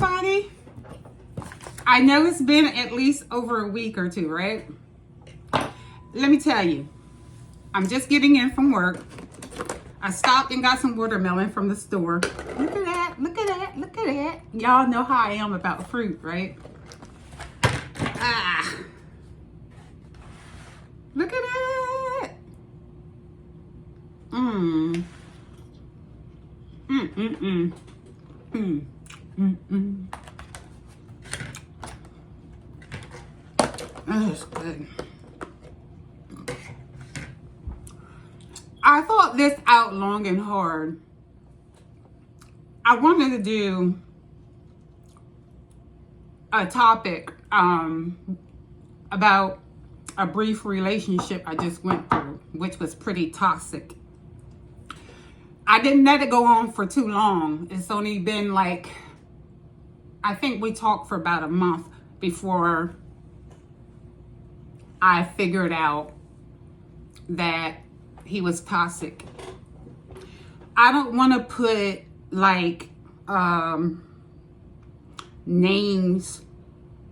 everybody. I know it's been at least over a week or two, right? Let me tell you, I'm just getting in from work. I stopped and got some watermelon from the store. Look at that, look at that, look at that. Y'all know how I am about fruit, right? Look at that. That's good. I thought this out long and hard. I wanted to do a topic about a brief relationship I just went through, which was pretty toxic. I didn't let it go on for too long. It's only been like, I think we talked for about a month before I figured out that he was toxic. I don't want to put like names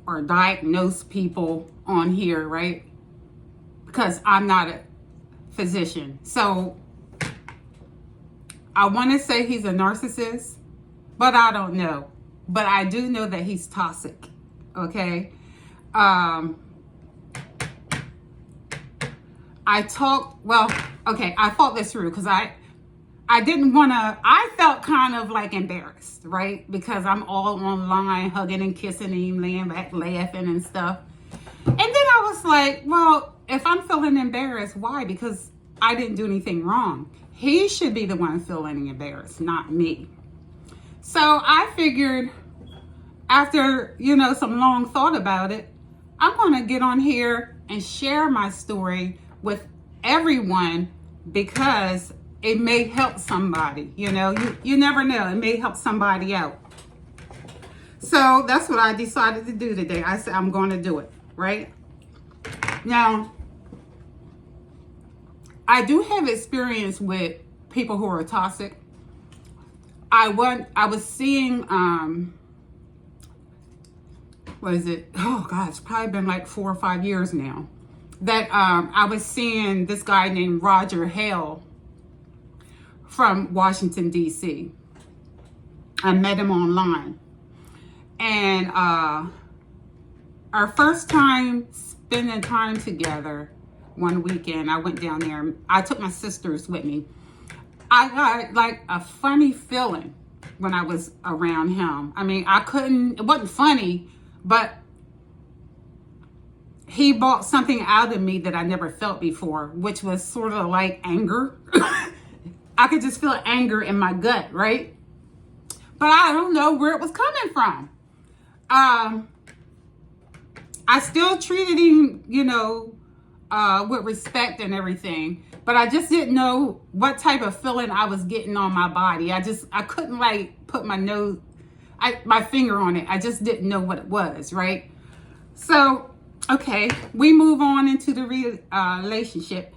or diagnose people on here, right? Because I'm not a physician. So I want to say he's a narcissist, but I don't know. But I do know that he's toxic, okay? I thought this through because I didn't want to, I felt kind of like embarrassed, right? Because I'm all online hugging and kissing him, laying back laughing and stuff. And then I was like, well, if I'm feeling embarrassed, why? Because I didn't do anything wrong. He should be the one feeling embarrassed, not me. So I figured after, some long thought about it, I'm going to get on here and share my story with everyone because it may help somebody. You never know. It may help somebody out. So that's what I decided to do today. I said I'm going to do it, right? Now, I do have experience with people who are toxic. I was seeing, what is it? Oh God, it's probably been like 4 or 5 years now. That I was seeing this guy named Roger Hale from Washington, D.C. I met him online. And our first time spending time together one weekend, I went down there. I took my sisters with me. I got like a funny feeling when I was around him. I mean, it wasn't funny, but he brought something out of me that I never felt before, which was sort of like anger. I could just feel anger in my gut, right? But I don't know where it was coming from. I still treated him, with respect and everything, but I just didn't know what type of feeling I was getting on my body. I couldn't like put my finger on it. I just didn't know what it was, right? So, okay, we move on into the relationship.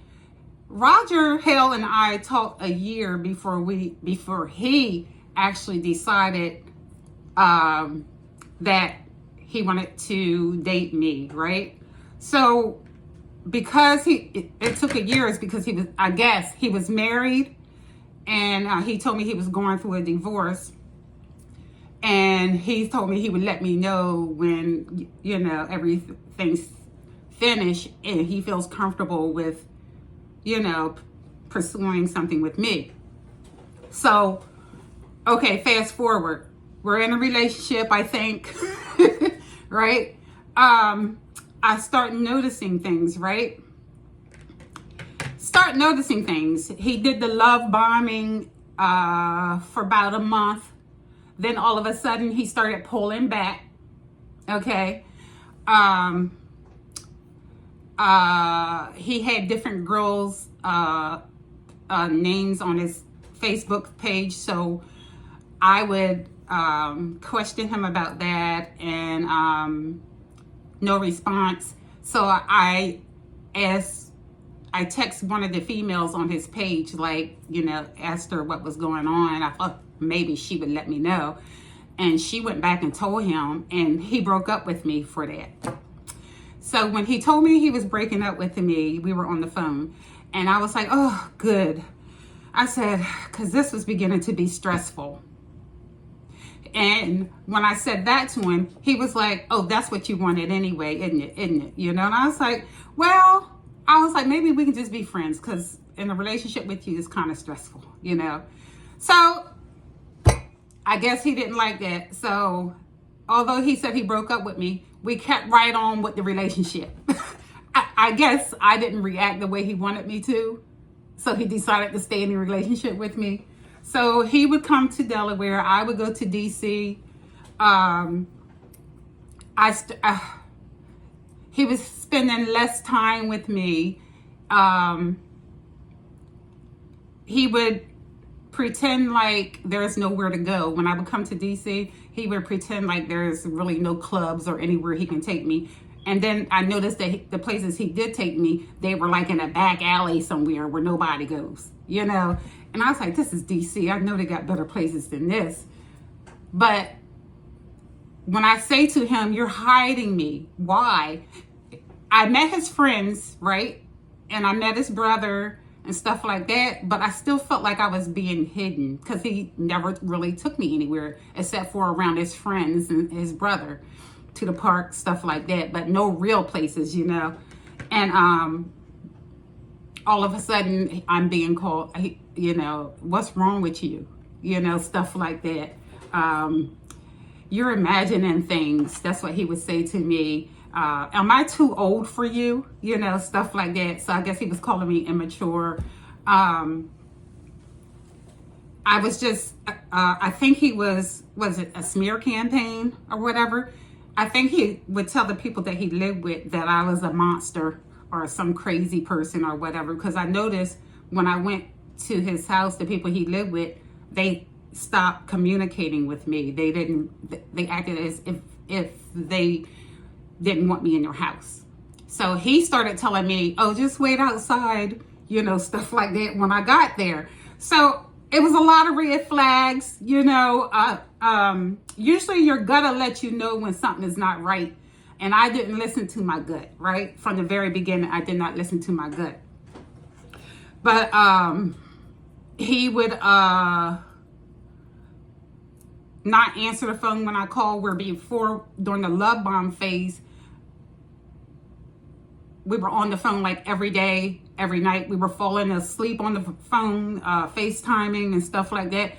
Roger Hale and I talked a year before he actually decided that he wanted to date me, right? So because it took a year is because he was married, and he told me he was going through a divorce, and he told me he would let me know when everything's finished and he feels comfortable with pursuing something with me. So okay, fast forward, we're in a relationship, I think. Right? I start noticing things, right? He did the love bombing for about a month. Then all of a sudden he started pulling back. Okay. He had different girls' names on his Facebook page. So I would question him about that, and no response. So I text one of the females on his page, asked her what was going on. I thought maybe she would let me know. And she went back and told him, and he broke up with me for that. So when he told me he was breaking up with me, we were on the phone, and I was like, oh, good. I said, because this was beginning to be stressful. And when I said that to him, he was like, oh, that's what you wanted anyway, isn't it? You know, and I was like, well, maybe we can just be friends, because in a relationship with you is kind of stressful, you know. So I guess he didn't like that. So although he said he broke up with me, we kept right on with the relationship. I guess I didn't react the way he wanted me to. So he decided to stay in the relationship with me. So he would come to Delaware. I would go to DC. He was spending less time with me. He would pretend like there's nowhere to go. When I would come to DC, he would pretend like there's really no clubs or anywhere he can take me. And then I noticed that the places he did take me, they were like in a back alley somewhere where nobody goes, you know. And I was like, this is DC. I know they got better places than this. But when I say to him, you're hiding me, why? I met his friends, right? And I met his brother and stuff like that, but I still felt like I was being hidden, because he never really took me anywhere except for around his friends and his brother, to the park, stuff like that, but no real places, you know. And all of a sudden I'm being called, you know, what's wrong with you, you know, stuff like that. You're imagining things. That's what he would say to me. Am I too old for you? You know, stuff like that. So I guess he was calling me immature. I was just, I think he was it a smear campaign or whatever? I think he would tell the people that he lived with that I was a monster or some crazy person or whatever. Because I noticed when I went to his house, the people he lived with, they stopped communicating with me. They acted as if they didn't want me in your house. So he started telling me, oh, just wait outside, you know, stuff like that when I got there. So it was a lot of red flags, you know. Usually your gut will let you know when something is not right. And I didn't listen to my gut, right? From the very beginning, I did not listen to my gut. But he would not answer the phone when I called, where before, during the love bomb phase, we were on the phone like every day, every night. We were falling asleep on the phone, FaceTiming and stuff like that.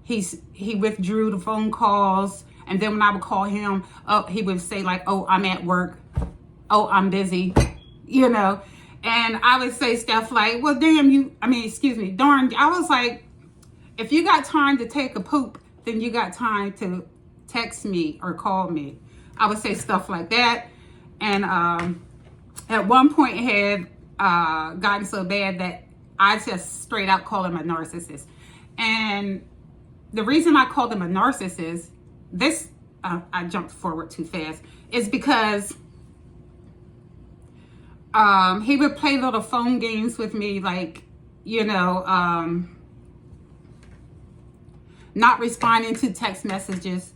He withdrew the phone calls. And then when I would call him up, he would say like, oh, I'm at work. Oh, I'm busy, you know. And I would say stuff like, well, darn. I was like, if you got time to take a poop, then you got time to text me or call me. I would say stuff like that. And at one point it had gotten so bad that I just straight out called him a narcissist. And the reason I called him a narcissist, I jumped forward too fast, is because he would play little phone games with me, like, you know, not responding to text messages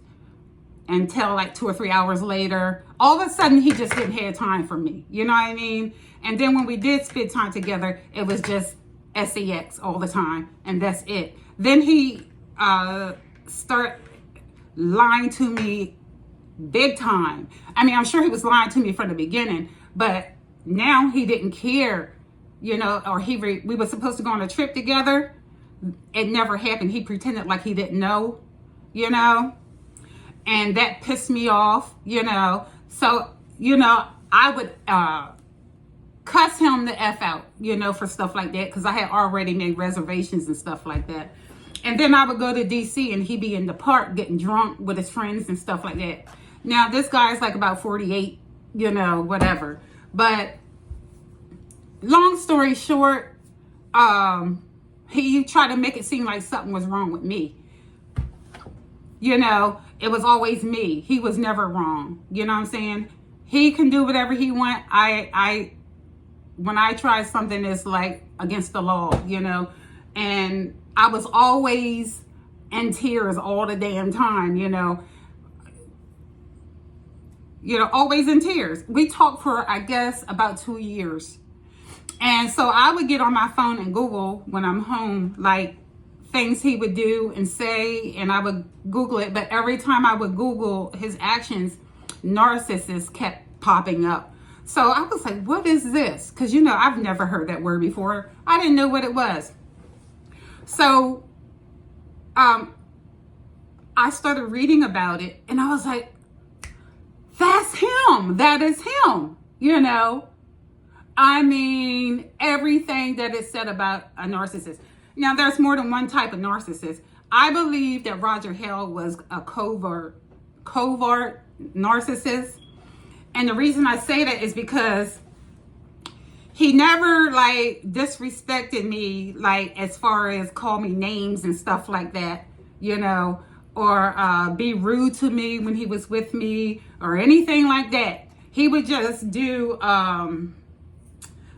until like 2 or 3 hours later. All of a sudden, he just didn't have time for me. You know what I mean? And then when we did spend time together, it was just sex all the time, and that's it. Then he start lying to me big time. I mean, I'm sure he was lying to me from the beginning, but now he didn't care, you know, or we were supposed to go on a trip together. It never happened. He pretended like he didn't know, you know, and that pissed me off, you know. So, you know, I would cuss him the F out, you know, for stuff like that, because I had already made reservations and stuff like that. And then I would go to DC and he'd be in the park getting drunk with his friends and stuff like that. Now, this guy's like about 48, you know, whatever. But long story short, he tried to make it seem like something was wrong with me. You know, it was always me. He was never wrong. You know what I'm saying? He can do whatever he want. When I try something, it's like against the law, you know. And I was always in tears all the damn time, always in tears. We talked for, I guess, about 2 years. And so I would get on my phone and Google when I'm home, like things he would do and say, and I would Google it. But every time I would Google his actions, narcissist kept popping up. So I was like, what is this? Because, I've never heard that word before. I didn't know what it was. So I started reading about it, and I was like, that's him. That is him, I mean, everything that is said about a narcissist. Now, there's more than one type of narcissist. I believe that Roger Hale was a covert narcissist. And the reason I say that is because he never, disrespected me, as far as call me names and stuff like that, or be rude to me when he was with me or anything like that. He would just do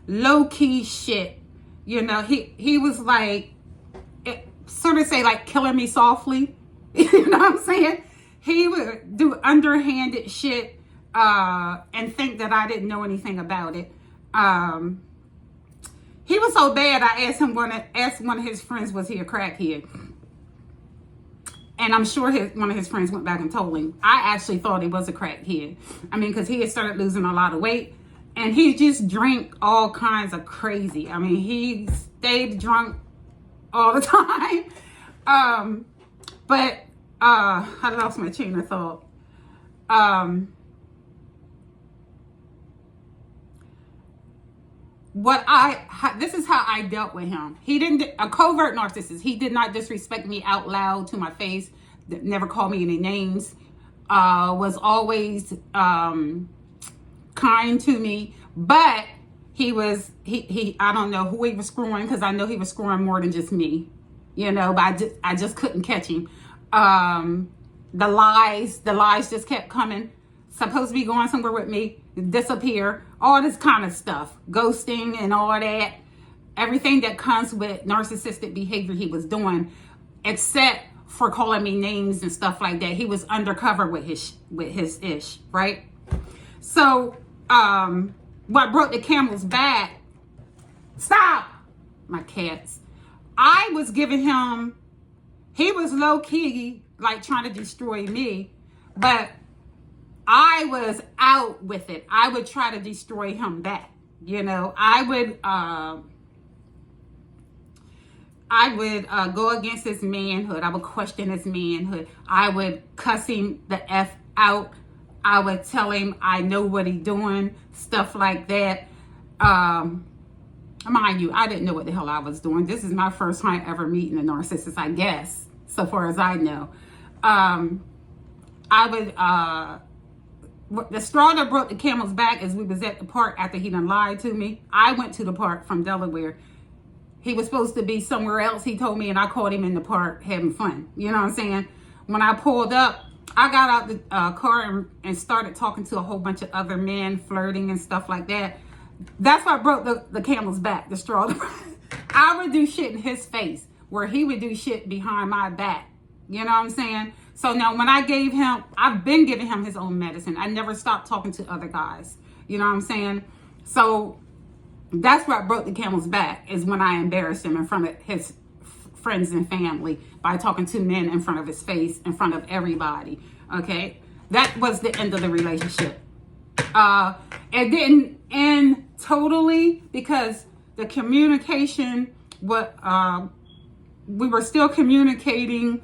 low-key shit. He was sort of say killing me softly. You know what I'm saying? He would do underhanded shit and think that I didn't know anything about it. He was so bad, I asked one of his friends, was he a crackhead? And I'm sure one of his friends went back and told him. I actually thought he was a crackhead. I mean, because he had started losing a lot of weight. And he just drank all kinds of crazy. I mean, he stayed drunk all the time. But I lost my train of thought. This is how I dealt with him. A covert narcissist. He did not disrespect me out loud to my face. Never called me any names. Was always kind to me, but he I don't know who he was screwing, because I know he was screwing more than just me, but I just couldn't catch him. The lies just kept coming. Supposed to be going somewhere with me, disappear, all this kind of stuff, ghosting and all that, everything that comes with narcissistic behavior he was doing, except for calling me names and stuff like that. He was undercover with his ish, right? So what broke the camel's back, stop, my cats, I was giving him, he was low-key trying to destroy me, but I was out with it. I would try to destroy him back. I would go against his manhood. I would question his manhood. I would cuss him the F out. I would tell him I know what he's doing, stuff like that. Mind you, I didn't know what the hell I was doing. This is my first time ever meeting a narcissist, I guess, so far as I know. I would, the straw that broke the camel's back is we was at the park after he done lied to me. I went to the park from Delaware. He was supposed to be somewhere else, he told me, and I caught him in the park having fun. You know what I'm saying? When I pulled up, I got out the car and started talking to a whole bunch of other men, flirting and stuff like that. That's what broke the camel's back, the straw. I would do shit in his face where he would do shit behind my back. You know what I'm saying? So now when I've been giving him his own medicine. I never stopped talking to other guys. You know what I'm saying? So that's what broke the camel's back, is when I embarrassed him in front of his friends and family by talking to men in front of his face, in front of everybody. Okay? That was the end of the relationship. It didn't end totally because the communication, we were still communicating,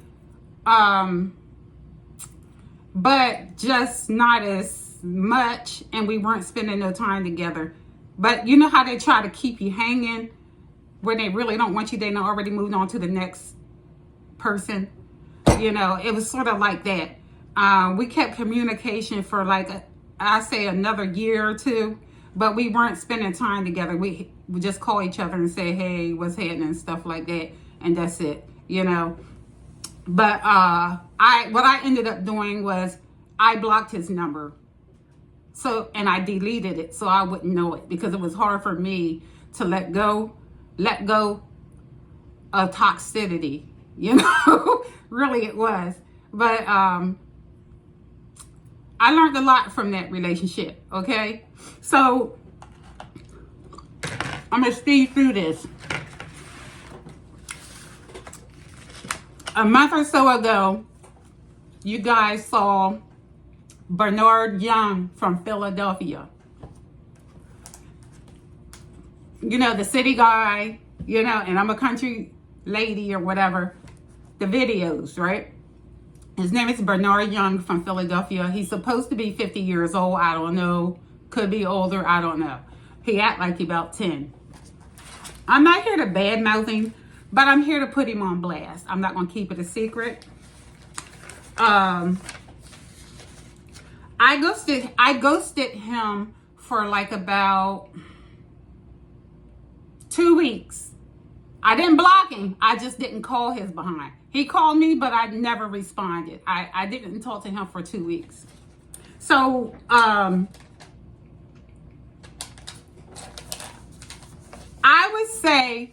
but just not as much, and we weren't spending no time together. But you know how they try to keep you hanging when they really don't want you? They know already moved on to the next person. It was sort of like that. We kept communication for I say another year or two, but we weren't spending time together. We just call each other and say, hey, what's happening, and stuff like that, and that's it. But what I ended up doing was I blocked his number. And I deleted it so I wouldn't know it, because it was hard for me to let go of toxicity. you know. Really it was. But I learned a lot from that relationship, okay? So I'm gonna speed through this. A month or so ago, you guys saw Bernard Young from Philadelphia. You know, the city guy, you know, and I'm a country lady or whatever. The videos, right? His name is Bernard Young from Philadelphia. He's supposed to be 50 years old. I don't know. Could be older. I don't know. He act like he about 10. I'm not here to badmouth him, but I'm here to put him on blast. I'm not going to keep it a secret. I ghosted him for like about 2 weeks. I didn't block him. I just didn't call his behind. He called me, but I never responded. I didn't talk to him for 2 weeks. So, I would say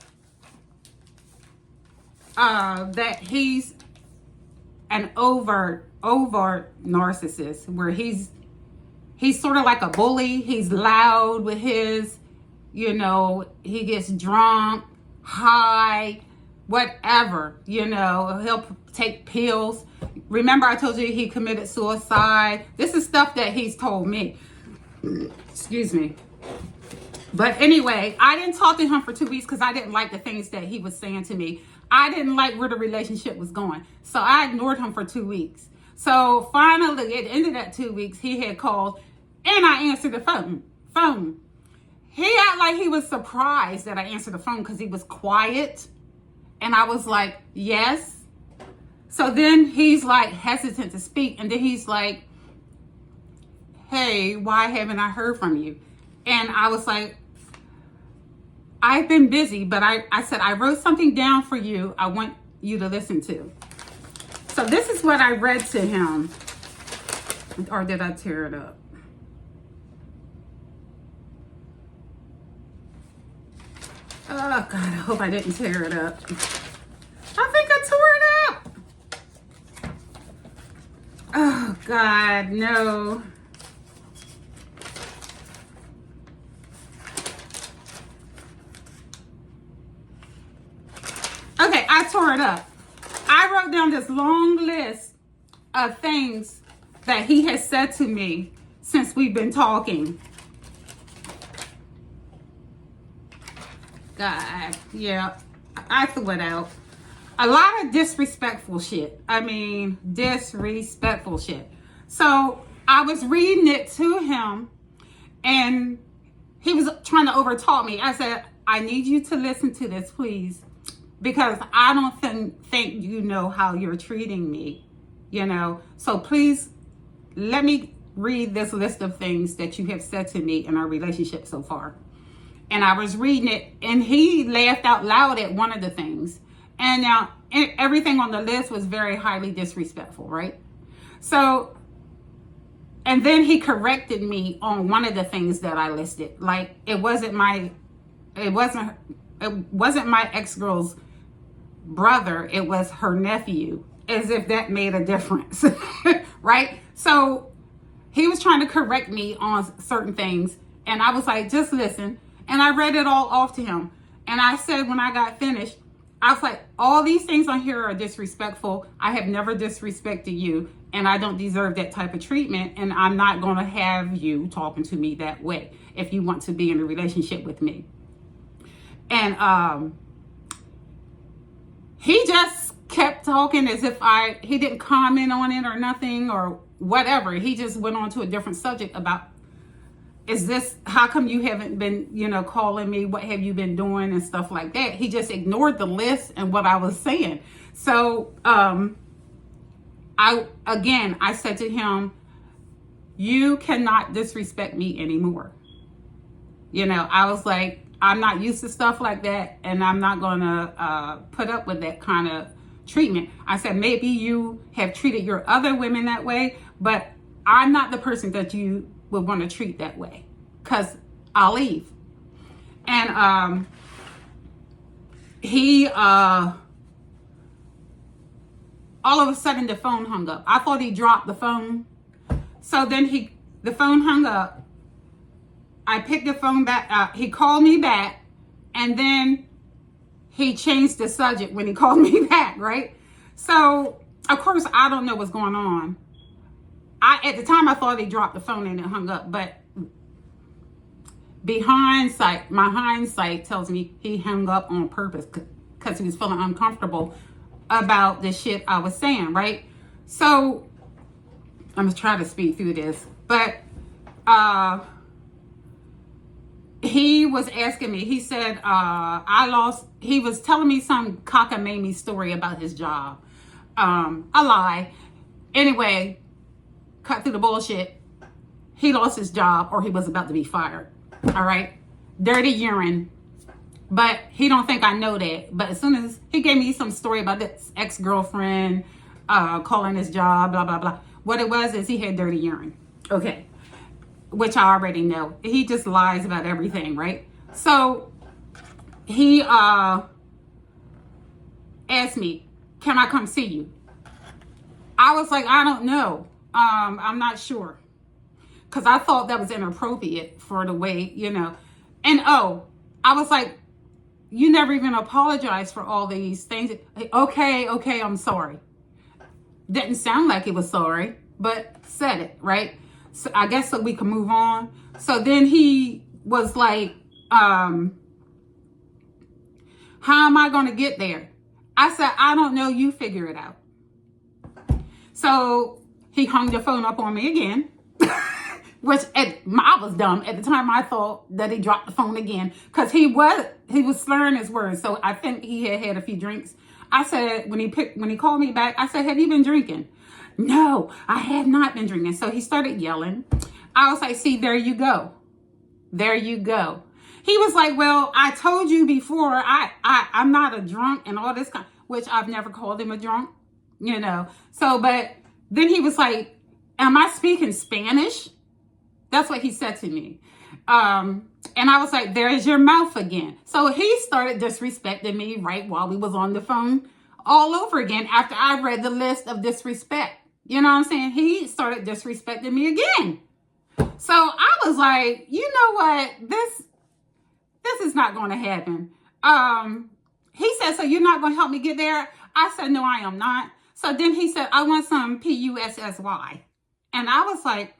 that he's an overt narcissist, where he's sort of like a bully. He's loud with his, you know, he gets drunk, high, whatever, you know, he'll take pills. Remember I told you he committed suicide? This is stuff that he's told me. Excuse me. But anyway, I didn't talk to him for 2 weeks because I didn't like the things that he was saying to me. I didn't like where the relationship was going. So I ignored him for 2 weeks. So finally, at the end of that 2 weeks, he had called and I answered the phone. He acted like he was surprised that I answered the phone because he was quiet. And I was like, yes. So then he's like hesitant to speak. And then he's like, hey, why haven't I heard from you? And I was like, I've been busy, but I said, I wrote something down for you. I want you to listen to. So this is what I read to him. Or did I tear it up? Oh, God, I hope I didn't tear it up. I think I tore it up. Oh, God, no. Okay, I tore it up. I wrote down this long list of things that he has said to me since we've been talking. God, yeah, I threw it out. A lot of disrespectful shit. I mean, disrespectful shit. So I was reading it to him and he was trying to overtalk me. I said, I need you to listen to this, please, because I don't think you know how you're treating me, you know. So please let me read this list of things that you have said to me in our relationship so far. And I was reading it and he laughed out loud at one of the things. And now everything on the list was very highly disrespectful, right? So, and then he corrected me on one of the things that I listed. Like it wasn't my ex-girl's brother, it was her nephew, as if that made a difference. Right? So he was trying to correct me on certain things and I was like, just listen. And I read it all off to him. And I said when I got finished, I was like, all these things on here are disrespectful. I have never disrespected you and I don't deserve that type of treatment. And I'm not going to have you talking to me that way if you want to be in a relationship with me. And he just kept talking as if he didn't comment on it or nothing or whatever. He just went on to a different subject about, how come you haven't been, you know, calling me? What have you been doing and stuff like that? He just ignored the list and what I was saying. So, I said to him, you cannot disrespect me anymore. You know, I was like, I'm not used to stuff like that and I'm not going to put up with that kind of treatment. I said, maybe you have treated your other women that way, but I'm not the person that you would want to treat that way because I'll leave. And he All of a sudden the phone hung up. I thought he dropped the phone. So then the phone hung up. I picked the phone back up. He called me back, and then he changed the subject when he called me back, right? So, of course, I don't know what's going on. At the time, I thought he dropped the phone and it hung up, but my hindsight tells me he hung up on purpose because he was feeling uncomfortable about the shit I was saying, right? So, I'm going to try to speed through this, but he was asking me, he said, he was telling me some cockamamie story about his job. A lie. Anyway, cut through the bullshit. He lost his job, or he was about to be fired. All right. Dirty urine. But he don't think I know that. But as soon as he gave me some story about this ex-girlfriend, calling his job, blah, blah, blah. What it was is he had dirty urine. Okay. Which I already know. He just lies about everything, right? So he asked me, can I come see you? I was like, I don't know. I'm not sure. Because I thought that was inappropriate for the way, And I was like, you never even apologized for all these things. Okay, I'm sorry. Didn't sound like he was sorry, but said it, right? So I guess so we can move on. So then he was like, how am I going to get there? I said, I don't know. You figure it out. So he hung the phone up on me again, which I was dumb. At the time, I thought that he dropped the phone again because he was slurring his words. So I think he had a few drinks. I said, when he called me back, I said, have you been drinking? No, I had not been drinking. So he started yelling. I was like, see, there you go. There you go. He was like, well, I told you before, I'm not a drunk and all this kind, which I've never called him a drunk, So, but then he was like, am I speaking Spanish? That's what he said to me. And I was like, there's your mouth again. So he started disrespecting me right while we was on the phone all over again after I read the list of disrespect. You know what I'm saying? He started disrespecting me again. So I was like, you know what? This is not going to happen. He said, so you're not going to help me get there? I said, no, I am not. So then he said, I want some PUSSY. And I was like,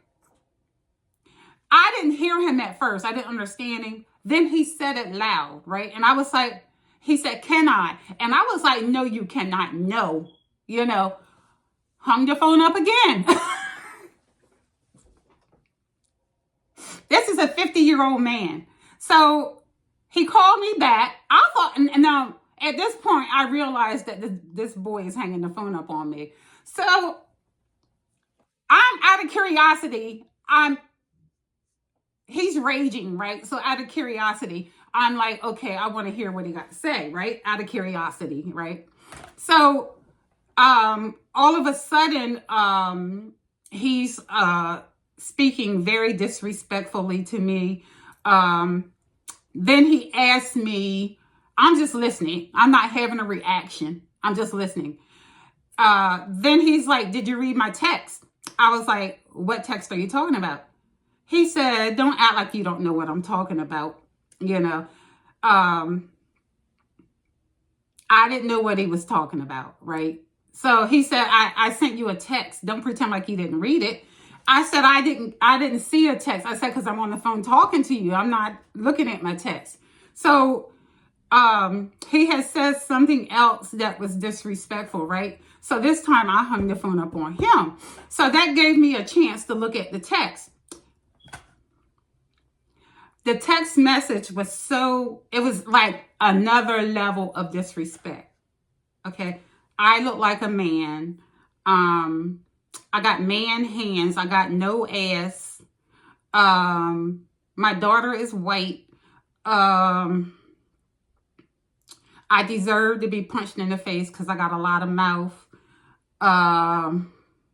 I didn't hear him at first. I didn't understand him. Then he said it loud, right? And I was like, he said, can I? And I was like, no, you cannot. No, hung the phone up again. This is a 50-year-old man. So he called me back. I thought, and now at this point, I realized that this boy is hanging the phone up on me. So I'm out of curiosity. He's raging, right? So out of curiosity, I'm like, okay, I want to hear what he got to say, right? Out of curiosity, right? So all of a sudden, he's speaking very disrespectfully to me. Then he asked me, I'm just listening. I'm not having a reaction. I'm just listening. Then he's like, did you read my text? I was like, what text are you talking about? He said, don't act like you don't know what I'm talking about. I didn't know what he was talking about, right? So he said, I sent you a text. Don't pretend like you didn't read it. I said, I didn't see a text. I said, because I'm on the phone talking to you. I'm not looking at my text. So he has said something else that was disrespectful, right? So this time I hung the phone up on him. So that gave me a chance to look at the text. The text message was it was like another level of disrespect. Okay. I look like a man. I got man hands. I got no ass. My daughter is white. I deserve to be punched in the face because I got a lot of mouth.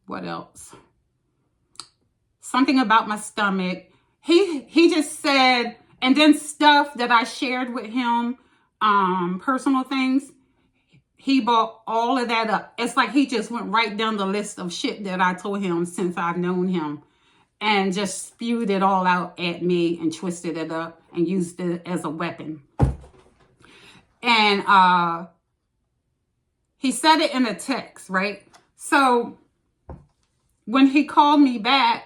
What else? Something about my stomach. He just said, and then stuff that I shared with him, personal things. he brought all of that up. It's like he just went right down the list of shit that I told him since I've known him, and just spewed it all out at me and twisted it up and used it as a weapon. And he said it in a text, right? So when he called me back,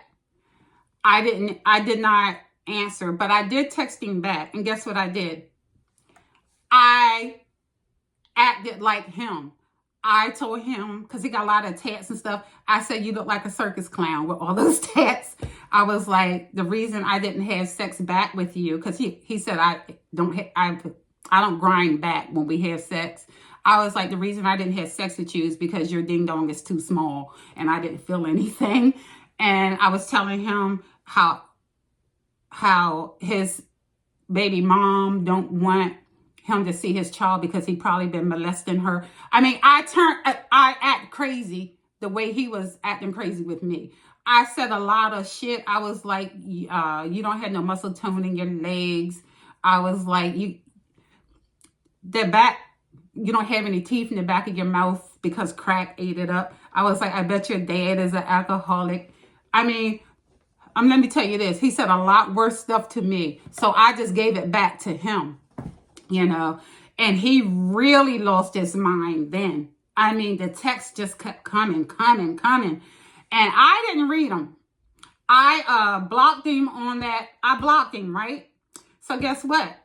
I did not answer, but I did text him back. And guess what I did? I acted like him. I told him, because he got a lot of tats and stuff, I said, you look like a circus clown with all those tats. I was like, the reason I didn't have sex back with you, because he said I don't grind back when we have sex. I was like, the reason I didn't have sex with you is because your ding dong is too small and I didn't feel anything. And I was telling him how his baby mom don't want him to see his child because he probably been molesting her. I mean, I act crazy the way he was acting crazy with me. I said a lot of shit. I was like, you don't have no muscle tone in your legs. I was like, you don't have any teeth in the back of your mouth because crack ate it up. I was like, I bet your dad is an alcoholic. I mean, let me tell you this. He said a lot worse stuff to me. So I just gave it back to him. And he really lost his mind then. I mean, the text just kept coming. And I didn't read them. I blocked him on that. I blocked him, right? So guess what?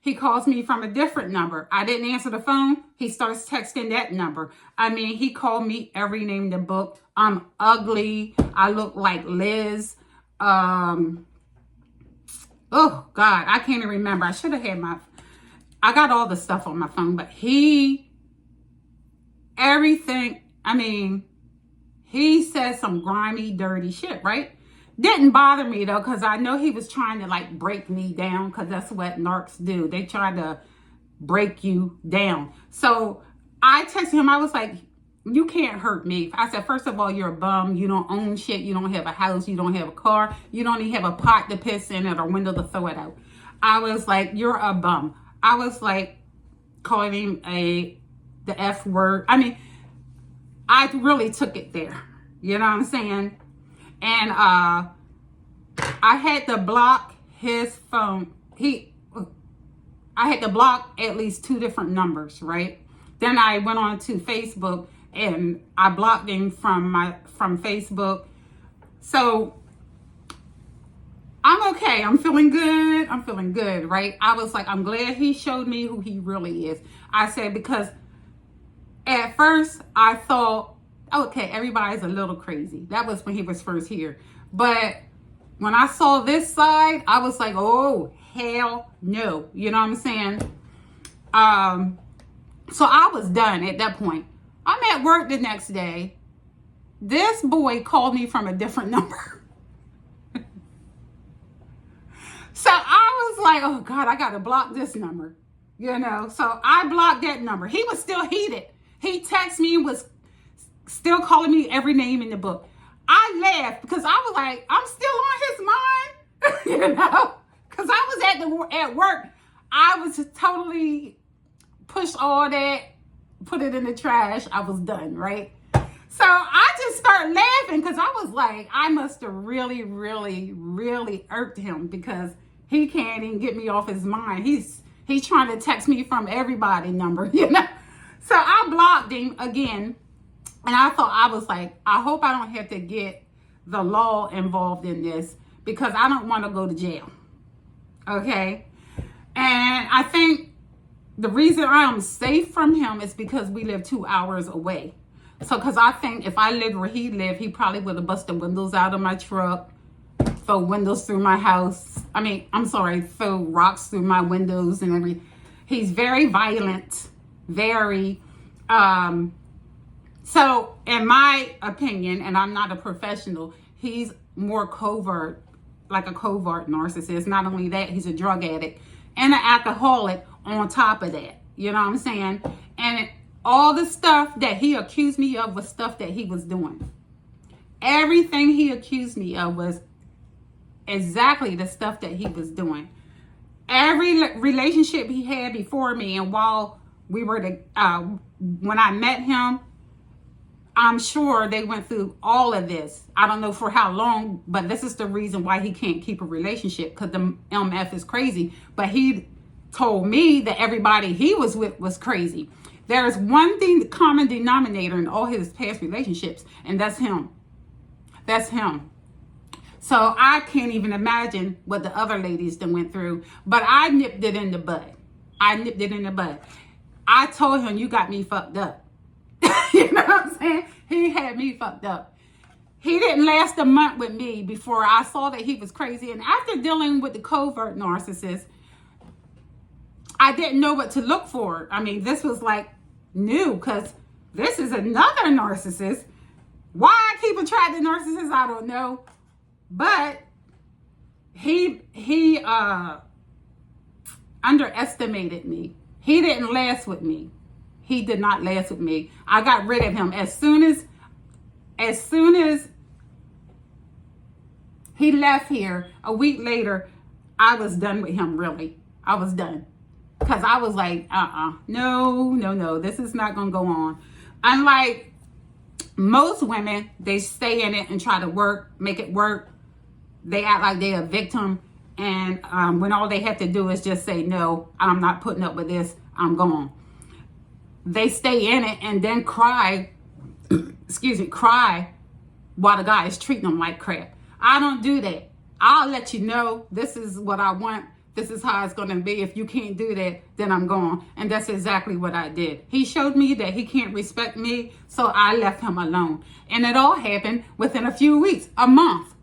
He calls me from a different number. I didn't answer the phone. He starts texting that number. I mean, he called me every name in the book. I'm ugly. I look like Liz. Oh, God. I can't even remember. I should have had I got all the stuff on my phone, but everything, I mean, he said some grimy, dirty shit, right? Didn't bother me, though, because I know he was trying to, like, break me down, because that's what narcs do. They try to break you down. So I texted him. I was like, you can't hurt me. I said, first of all, you're a bum. You don't own shit. You don't have a house. You don't have a car. You don't even have a pot to piss in or a window to throw it out. I was like, you're a bum. I was like calling him the F word. I mean, I really took it there. You know what I'm saying? And I had to block his phone. I had to block at least 2 different numbers, right? Then I went on to Facebook and I blocked him from Facebook. So I'm okay. I'm feeling good. Right? I was like, I'm glad he showed me who he really is. I said, because at first I thought, okay, everybody's a little crazy. That was when he was first here. But when I saw this side, I was like, oh, hell no. You know what I'm saying? So I was done at that point. I'm at work the next day. This boy called me from a different number. So I was like, oh, God, I got to block this number, So I blocked that number. He was still heated. He texted me and was still calling me every name in the book. I laughed because I was like, I'm still on his mind, because I was at work. I was totally pushed all that, put it in the trash. I was done, right? So I just started laughing because I was like, I must have really, really, really irked him, because he can't even get me off his mind. He's trying to text me from everybody number, So I blocked him again. And I was like, I hope I don't have to get the law involved in this, because I don't want to go to jail. Okay? And I think the reason I am safe from him is because we live 2 hours away. So, because I think if I lived where he lived, he probably would have busted windows out of my truck, throw windows through my house. Throw rocks through my windows and everything. He's very violent, very, so in my opinion, and I'm not a professional, he's more covert, like a covert narcissist. Not only that, he's a drug addict and an alcoholic on top of that. You know what I'm saying? And all the stuff that he accused me of was stuff that he was doing. Everything he accused me of was exactly the stuff that he was doing. Every relationship he had before me, and while We were when I met him, I'm sure they went through all of this. I don't know for how long, but this is the reason why he can't keep a relationship, because the MF is crazy. But he told me that everybody he was with was crazy. There's one thing, the common denominator in all his past relationships, and that's him. That's him. So I can't even imagine what the other ladies that went through, but I nipped it in the bud. I told him, you got me fucked up. You know what I'm saying? He had me fucked up. He didn't last a month with me before I saw that he was crazy. And after dealing with the covert narcissist, I didn't know what to look for. I mean, this was like new, because this is another narcissist. Why I keep attracting narcissists, I don't know. But he underestimated me. He didn't last with me. He did not last with me. I got rid of him as soon as he left here. A week later, I was done with him. Really, I was done, because I was like, no, this is not gonna go on. Unlike most women, they stay in it and try to make it work. They act like they're a victim, and when all they have to do is just say, no, I'm not putting up with this, I'm gone. They stay in it and then cry, cry while the guy is treating them like crap. I don't do that. I'll let you know, this is what I want, this is how it's going to be. If you can't do that, then I'm gone. And that's exactly what I did. He showed me that he can't respect me, so I left him alone. And it all happened within a few weeks, a month.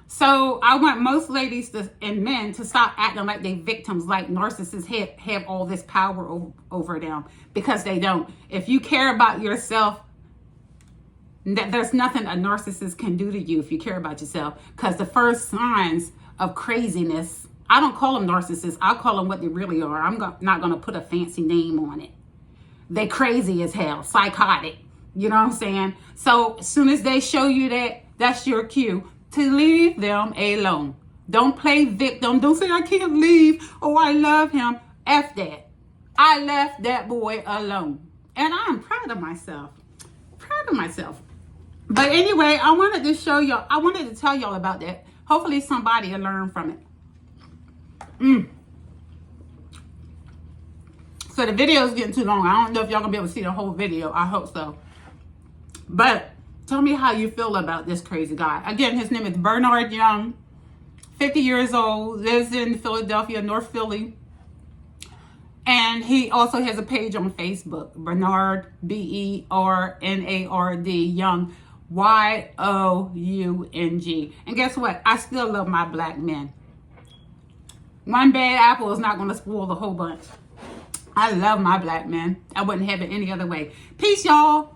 So I want most ladies and men to stop acting like they victims, like narcissists have all this power over them, because they don't. If you care about yourself, there's nothing a narcissist can do to you if you care about yourself. Because the first signs of craziness, I don't call them narcissists, I call them what they really are. I'm not going to put a fancy name on it. They crazy as hell, psychotic. You know what I'm saying? So as soon as they show you that, that's your cue to leave them alone. Don't play victim. Don't say I can't leave. Oh, I love him. F that. I left that boy alone. And I'm proud of myself. But anyway, I wanted to show y'all. I wanted to tell y'all about that. Hopefully somebody will learn from it. So the video is getting too long. I don't know if y'all gonna be able to see the whole video. I hope so. But tell me how you feel about this crazy guy. Again, his name is Bernard Young, 50 years old, lives in Philadelphia, North Philly. And he also has a page on Facebook, Bernard, Bernard Young, Young. And guess what? I still love my black men. One bad apple is not going to spoil the whole bunch. I love my black men. I wouldn't have it any other way. Peace, y'all.